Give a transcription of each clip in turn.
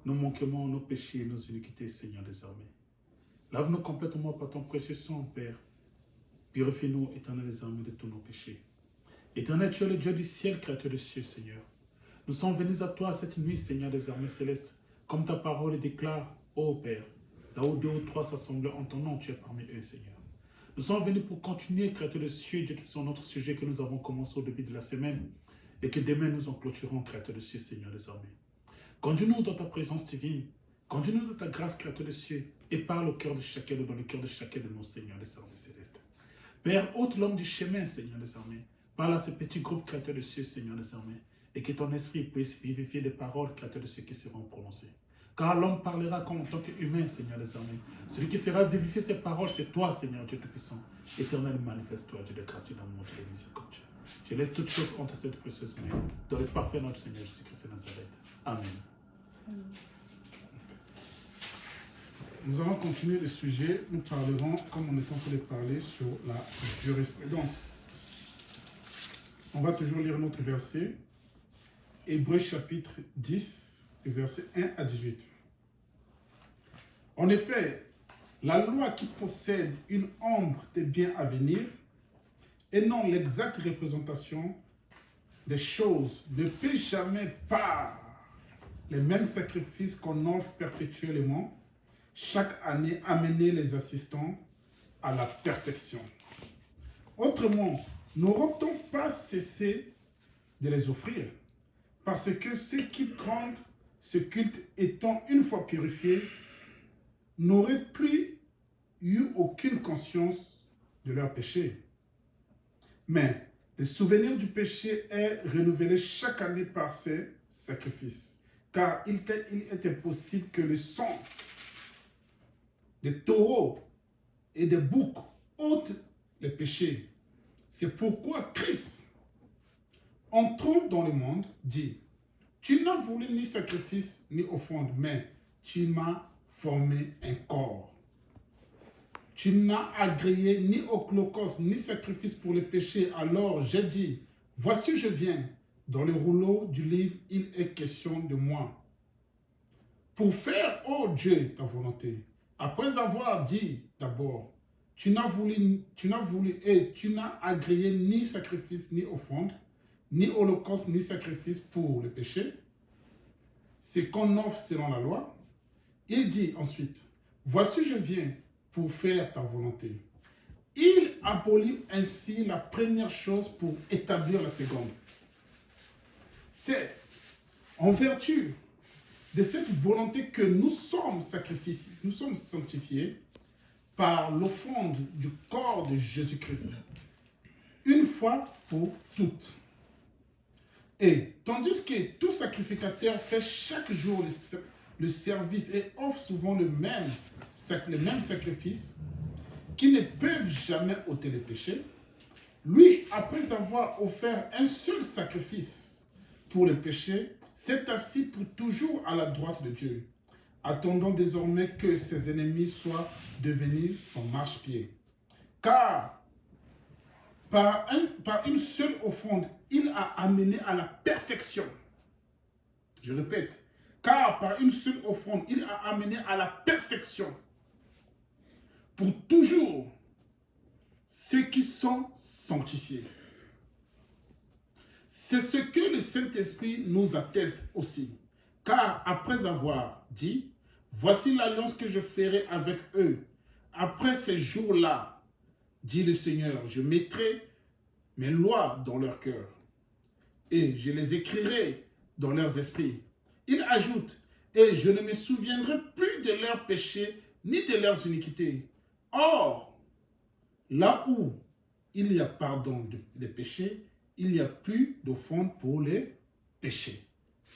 nos manquements, nos péchés et nos iniquités, Seigneur, désormais. Lave-nous complètement par ton précieux sang, Père. Purifie-nous, éternel désormais, de tous nos péchés. Éternel, tu es le Dieu du ciel, créateur des cieux, Seigneur. Nous sommes venus à toi cette nuit, Seigneur, désormais céleste, comme ta parole le déclare, ô Père. Là où 2 ou 3 s'assemblent en ton nom, tu es parmi eux, Seigneur. Nous sommes venus pour continuer, créateur des cieux, sur notre sujet que nous avons commencé au début de la semaine, et que demain nous en clôturons, créateur des cieux, Seigneur, désormais. Conduis-nous dans ta présence divine, conduis-nous dans ta grâce, créateur des cieux, et parle au cœur de chacun, dans le cœur de chacun de nos Seigneurs, désormais célestes. Père, ôte l'homme du chemin, Seigneur, désormais. Parle à ces petits groupes, créateurs de cieux, Seigneur, désormais. Et que ton esprit puisse vivifier les paroles, créateurs de ceux qui seront prononcées. Car l'homme parlera comme en tant qu'humain, Seigneur, désormais. Celui qui fera vivifier ces paroles, c'est toi, Seigneur, Dieu Tout-Puissant. Éternel, manifeste-toi, Dieu de grâce, Dieu d'amour, Dieu de miséricorde. Je laisse toutes choses entre cette précieuse main, dans le parfait notre Seigneur Jésus-Christ de Nazareth. Amen. Nous allons continuer le sujet. Nous parlerons, comme on est en train de parler, sur la jurisprudence. On va toujours lire notre verset. Hébreux chapitre 10, versets 1 à 18. En effet, la loi qui possède une ombre des biens à venir et non l'exacte représentation des choses ne peut jamais par les mêmes sacrifices qu'on offre perpétuellement chaque année amener les assistants à la perfection. Autrement, n'aura-t-on pas cessé de les offrir? Parce que ceux qui rendent ce culte étant une fois purifiés n'auraient plus eu aucune conscience de leur péché. Mais le souvenir du péché est renouvelé chaque année par ces sacrifices, car il était possible que le sang des taureaux et des boucs ôte les péchés. C'est pourquoi Christ, entrant dans le monde, dit: tu n'as voulu ni sacrifice ni offrande, mais tu m'as formé un corps. Tu n'as agréé ni holocauste ni sacrifice pour les péchés. Alors j'ai dit: voici je viens. Dans le rouleau du livre, il est question de moi. Pour faire, ô Dieu, ta volonté. Après avoir dit d'abord: tu n'as voulu et tu n'as agréé ni sacrifice ni offrande, ni holocauste, ni sacrifice pour le péché, c'est qu'on offre selon la loi. Il dit ensuite: voici je viens pour faire ta volonté. Il abolit ainsi la première chose pour établir la seconde. C'est en vertu de cette volonté que nous sommes sacrifiés, nous sommes sanctifiés par l'offrande du corps de Jésus-Christ, une fois pour toutes. Et tandis que tout sacrificateur fait chaque jour le service et offre souvent le même sacrifice, qui ne peuvent jamais ôter les péchés, lui, après avoir offert un seul sacrifice pour le péché, s'est assis pour toujours à la droite de Dieu, attendant désormais que ses ennemis soient devenus son marchepied. Car par une seule offrande, il a amené à la perfection. Je répète, car par une seule offrande, il a amené à la perfection pour toujours ceux qui sont sanctifiés. C'est ce que le Saint-Esprit nous atteste aussi. Car après avoir dit: voici l'alliance que je ferai avec eux. Après ces jours-là, dit le Seigneur, je mettrai mes lois dans leur cœur et je les écrirai dans leurs esprits. Il ajoute: et je ne me souviendrai plus de leurs péchés ni de leurs iniquités. Or, là où il y a pardon des péchés, il n'y a plus d'offrande pour les péchés.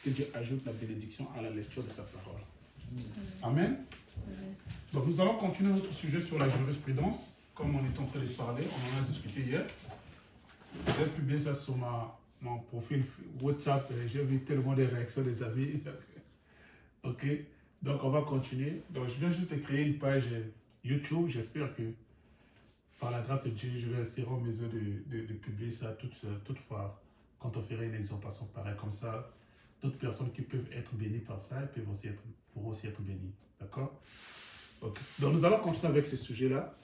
Que Dieu ajoute la bénédiction à la lecture de sa parole. Amen. Donc nous allons continuer notre sujet sur la jurisprudence, comme on est en train de parler, on en a discuté hier. J'ai publié ça sur mon profil WhatsApp, j'ai vu tellement de réactions des amis. Ok, donc on va continuer. Donc je viens juste de créer une page YouTube, j'espère que par la grâce de Dieu, je vais essayer en mesure de publier ça toutefois quand on ferait une exhortation pareille comme ça. d'autres personnes qui peuvent être bénies par ça et pourront aussi être bénies. D'accord? Ok. Donc, nous allons continuer avec ce sujet-là.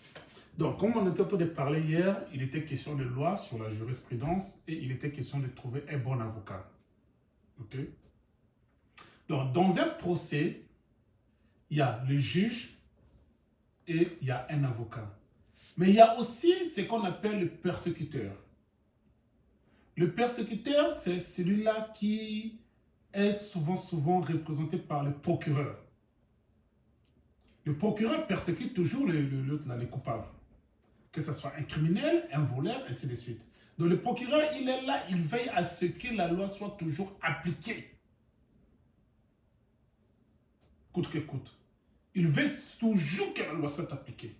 Donc, comme on était en train de parler hier, il était question de loi sur la jurisprudence et il était question de trouver un bon avocat. Ok? Donc, dans un procès, il y a le juge et il y a un avocat. Mais il y a aussi ce qu'on appelle le persécuteur. Le persécuteur, c'est celui-là qui est souvent représenté par le procureur. Le procureur persécute toujours les coupables. Que ce soit un criminel, un voleur, ainsi de suite. Donc le procureur, il est là, il veille à ce que la loi soit toujours appliquée. Coûte que coûte. Il veille toujours que la loi soit appliquée.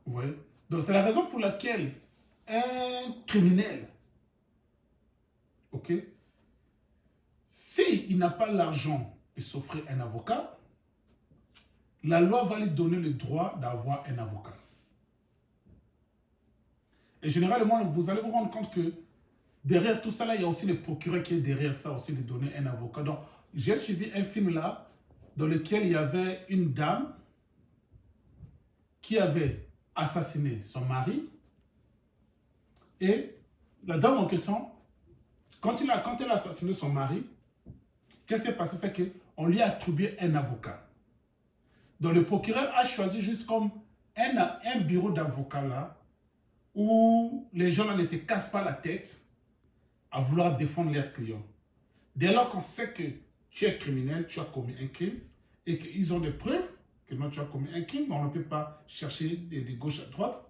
Vous voyez? Donc c'est la raison pour laquelle un criminel, ok, s'il n'a pas l'argent de s'offrir un avocat, la loi va lui donner le droit d'avoir un avocat. Et généralement, vous allez vous rendre compte que derrière tout ça, là, il y a aussi le procureur qui est derrière ça aussi de donner un avocat. Donc, j'ai suivi un film là, dans lequel il y avait une dame qui avait assassiné son mari. Et la dame en question, quand elle a assassiné son mari, qu'est-ce qui s'est passé? C'est qu'on lui a attribué un avocat. Donc le procureur a choisi juste comme un bureau d'avocat là, où les gens là ne se cassent pas la tête à vouloir défendre leurs clients. Dès lors qu'on sait que tu es criminel, tu as commis un crime, et qu'ils ont des preuves que non, tu as commis un crime, on ne peut pas chercher de gauche à droite.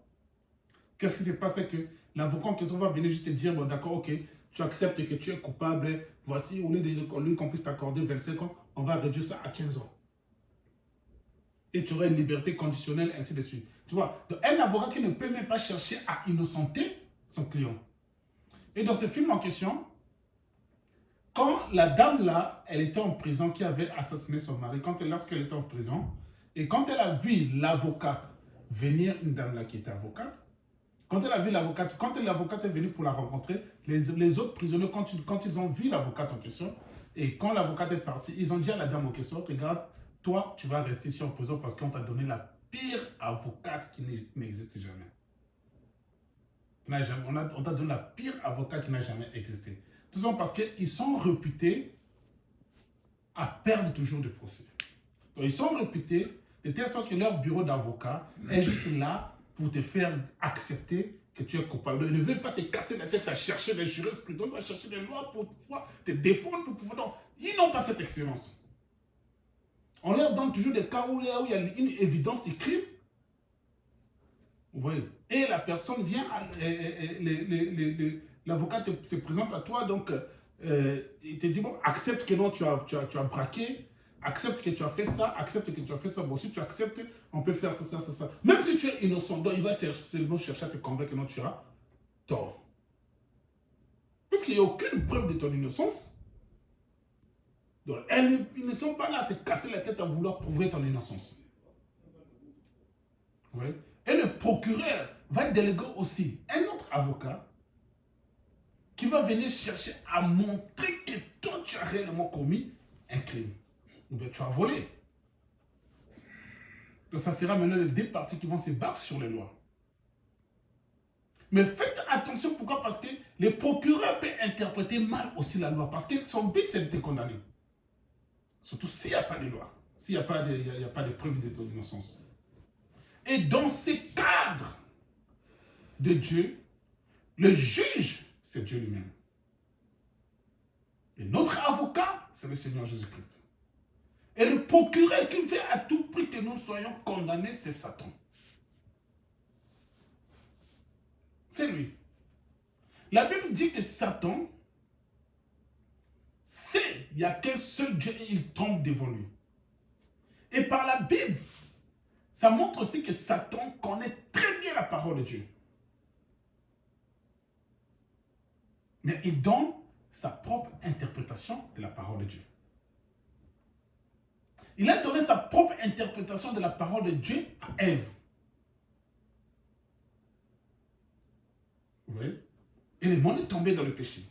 Qu'est-ce qui se passe? C'est que l'avocat en question va venir juste te dire, bon d'accord, ok, tu acceptes que tu es coupable, voici, au lieu qu'on puisse t'accorder 25 ans, on va réduire ça à 15 ans. Et tu auras une liberté conditionnelle, ainsi de suite. Tu vois, donc un avocat qui ne peut même pas chercher à innocenter son client. Et dans ce film en question, quand la dame là, elle était en prison, qui avait assassiné son mari, lorsqu'elle était en prison, et quand elle a vu l'avocate venir, une dame là qui était avocate, quand elle a vu l'avocate, quand l'avocate est venue pour la rencontrer, les autres prisonniers, quand ils ont vu l'avocate en question, et quand l'avocate est partie, ils ont dit à la dame en question, regarde, toi, tu vas rester ici en prison parce qu'on t'a donné la pire avocate qui n'existe jamais. On t'a donné la pire avocate qui n'a jamais existé. Tout ça parce qu'ils sont réputés à perdre toujours des procès. Donc, ils sont réputés de telle sorte que leur bureau d'avocat est juste là pour te faire accepter que tu es coupable. Ils ne veulent pas se casser la tête à chercher les jurisprudences, à chercher les lois pour pouvoir te défendre, pour pouvoir... Non, ils n'ont pas cette expérience. On leur donne toujours des cas où il y a une évidence du crime. Vous voyez? Et la personne vient, l'avocat se présente à toi, donc il te dit, bon, accepte que non, tu as braqué, accepte que tu as fait ça, accepte que tu as fait ça. Bon, si tu acceptes, on peut faire ça, ça, ça, ça. Même si tu es innocent, donc il va seulement chercher à te convaincre que non, tu as tort. Puisqu'il n'y a aucune preuve de ton innocence. Donc, ils ne sont pas là à se casser la tête à vouloir prouver ton innocence. Oui. Et le procureur va déléguer aussi un autre avocat qui va venir chercher à montrer que toi, tu as réellement commis un crime. Ou bien tu as volé. Donc, ça sera maintenant les deux parties qui vont se battre sur les lois. Mais faites attention, pourquoi? Parce que le procureur peut interpréter mal aussi la loi. Parce que son but, c'est de te condamner. Surtout s'il n'y a pas de loi, s'il n'y a pas de preuve de ton innocence. Et dans ce cadre de Dieu, le juge, c'est Dieu lui-même. Et notre avocat, c'est le Seigneur Jésus-Christ. Et le procureur qui fait à tout prix que nous soyons condamnés, c'est Satan. C'est lui. La Bible dit que Satan, il n'y a qu'un seul Dieu et il tombe devant lui. Et par la Bible, ça montre aussi que Satan connaît très bien la parole de Dieu. Mais il donne sa propre interprétation de la parole de Dieu. Il a donné sa propre interprétation de la parole de Dieu à Ève. Vous voyez? Et le monde est tombé dans le péché.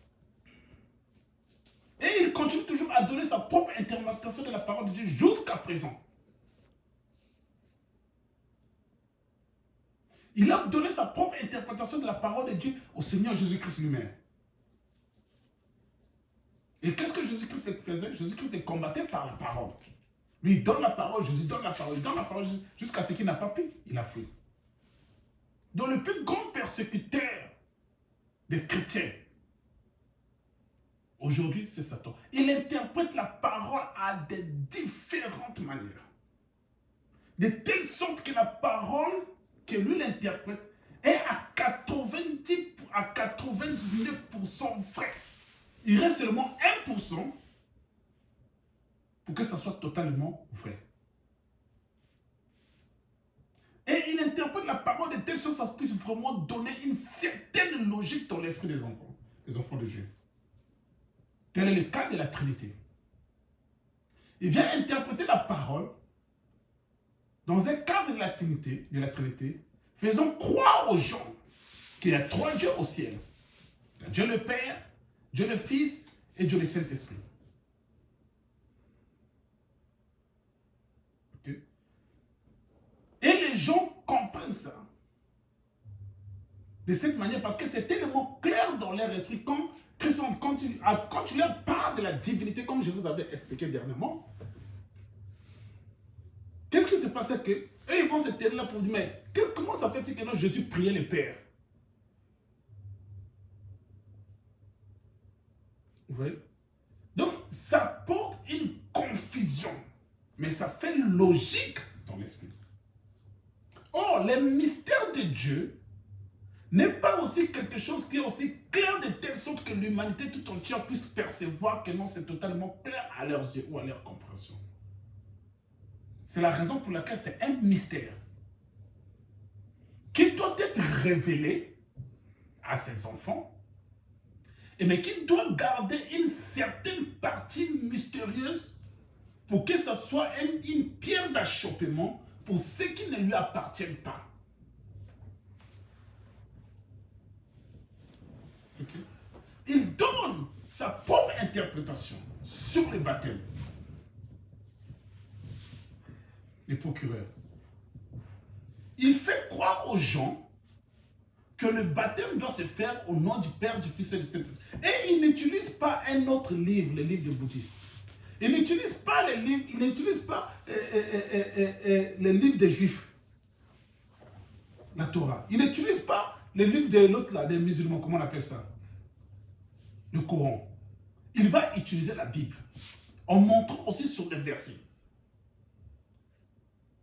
Et il continue toujours à donner sa propre interprétation de la parole de Dieu jusqu'à présent. Il a donné sa propre interprétation de la parole de Dieu au Seigneur Jésus-Christ lui-même. Et qu'est-ce que Jésus-Christ faisait? Jésus-Christ combattait par la parole. Lui, il donne la parole, Jésus donne la parole, il donne la parole jusqu'à ce qu'il n'a pas pu, il a fui. Donc le plus grand persécuteur des chrétiens, aujourd'hui, c'est Satan. Il interprète la parole à de différentes manières. De telle sorte que la parole que lui l'interprète est à 90 à 99% vrai. Il reste seulement 1% pour que ça soit totalement vrai. Et il interprète la parole de telle sorte que ça puisse vraiment donner une certaine logique dans l'esprit des enfants de Dieu. Tel est le cas de la Trinité. Il vient interpréter la parole dans un cadre de la Trinité, faisant croire aux gens qu'il y a 3 dieux au ciel. Il y a Dieu le Père, Dieu le Fils et Dieu le Saint-Esprit. Okay. Et les gens comprennent ça de cette manière parce que c'est tellement clair dans leur esprit quand tu leur parles de la divinité, comme je vous avais expliqué dernièrement. Qu'est-ce qui se passait que eux, ils vont se tenir là pour dire, mais comment ça fait-il que Jésus priait le Père? Vous voyez? Donc, ça porte une confusion, mais ça fait logique dans l'esprit. Or, le mystère de Dieu n'est pas aussi quelque chose qui est aussi clair de telle sorte que l'humanité tout entière puisse percevoir que non, c'est totalement clair à leurs yeux ou à leur compréhension. C'est la raison pour laquelle c'est un mystère qui doit être révélé à ses enfants, mais qui doit garder une certaine partie mystérieuse pour que ce soit une pierre d'achoppement pour ceux qui ne lui appartiennent pas. Okay. Il donne sa propre interprétation sur le baptême. Les procureurs. Il fait croire aux gens que le baptême doit se faire au nom du Père, du Fils et du Saint-Esprit. Et il n'utilise pas un autre livre, le livre des bouddhistes. Il n'utilise pas les livres, il n'utilise pas les livres des Juifs, la Torah. Il n'utilise pas les livres de l'autre là, des musulmans, comment on appelle ça? Le Coran. Il va utiliser la Bible en montrant aussi sur les versets.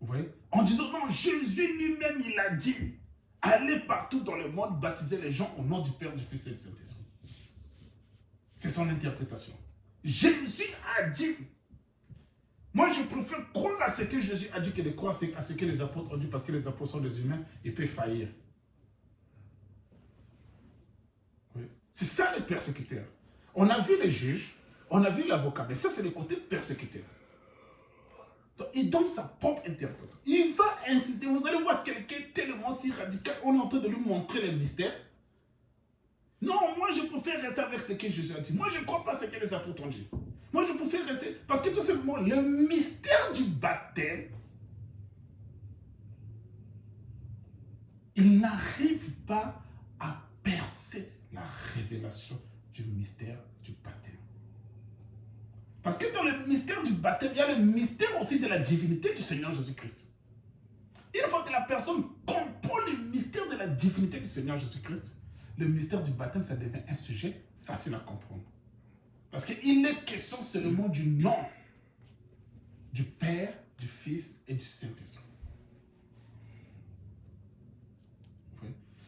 Vous voyez? En disant, non, Jésus lui-même, il a dit, allez partout dans le monde, baptiser les gens au nom du Père, du Fils et du Saint-Esprit. C'est son interprétation. Jésus a dit. Moi, je préfère croire à ce que Jésus a dit que de croire à ce que les apôtres ont dit, parce que les apôtres sont des humains, ils peuvent faillir. Oui. C'est ça le persécuteur. On a vu les juges, on a vu l'avocat, mais ça, c'est le côté persécuteur. Donc, il donne sa propre interprétation. Il va insister. Vous allez voir quelqu'un tellement si radical, on est en train de lui montrer le mystère. Non, moi je préfère rester avec ce que Jésus a dit. Moi je ne crois pas ce que les apôtres ont dit. Moi je préfère rester. Parce que tout simplement, le mystère du baptême, il n'arrive pas à percer la révélation du mystère du baptême. Parce que dans le mystère du baptême, il y a le mystère aussi de la divinité du Seigneur Jésus-Christ. Une fois que la personne comprend le mystère de la divinité du Seigneur Jésus-Christ, le mystère du baptême, ça devient un sujet facile à comprendre. Parce qu'il est question seulement du nom du Père, du Fils et du Saint-Esprit.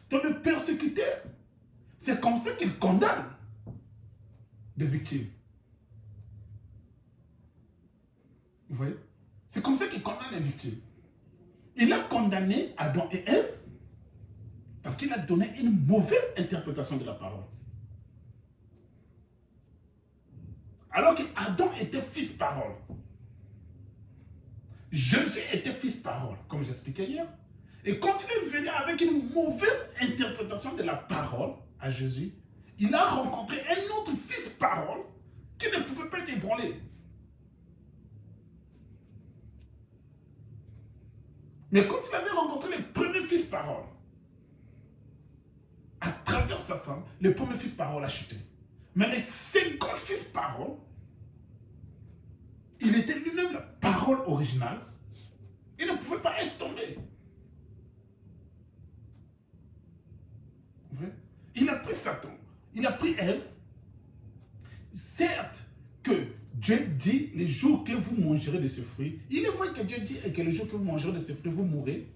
Donc le persécuteur, c'est comme ça qu'il condamne des victimes. Vous voyez? C'est comme ça qu'il condamne les victimes. Il a condamné Adam et Ève parce qu'il a donné une mauvaise interprétation de la parole. Alors qu'Adam était fils-parole. Jésus était fils-parole, comme j'expliquais hier. Et quand il est venu avec une mauvaise interprétation de la parole à Jésus, il a rencontré un autre fils-parole qui ne pouvait pas être ébranlé. Mais quand il avait rencontré les premiers fils paroles, à travers sa femme, le premier fils parole a chuté. Mais le second fils parole, il était lui-même la parole originale. Il ne pouvait pas être tombé. Il a pris Satan, il a pris Ève. Certes que Dieu dit, les jours que vous mangerez de ce fruit, il est vrai que Dieu dit que le jour que vous mangerez de ce fruit, vous mourrez.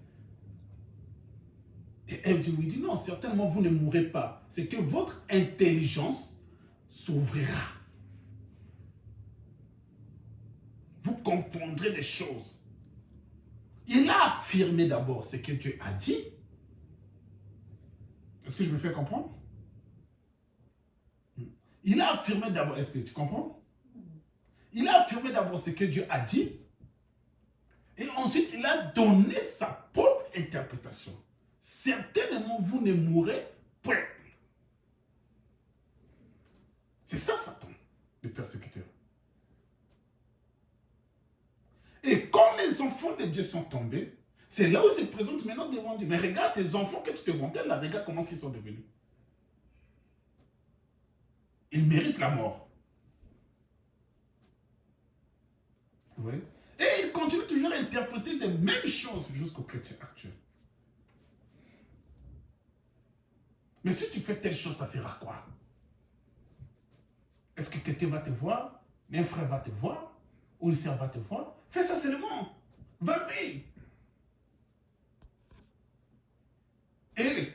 Et Ève lui dit, non, certainement vous ne mourrez pas. C'est que votre intelligence s'ouvrira. Vous comprendrez des choses. Il a affirmé d'abord ce que Dieu a dit. Est-ce que je me fais comprendre? Il a affirmé d'abord, est-ce que tu comprends? Il a affirmé d'abord ce que Dieu a dit. Et ensuite, il a donné sa propre interprétation. Certainement, vous ne mourrez point. C'est ça, Satan, le persécuteur. Et quand les enfants de Dieu sont tombés, c'est là où ils se présentent maintenant devant Dieu. Mais regarde tes enfants que tu te vantais, là, regarde comment ils sont devenus. Ils méritent la mort. Oui. Et ils continuent toujours à interpréter les mêmes choses jusqu'aux chrétiens actuels. Mais si tu fais telle chose, ça fera quoi? Est-ce que quelqu'un va te voir? Un frère va te voir? Ou une sœur va te voir? Fais ça seulement. Vas-y. Et les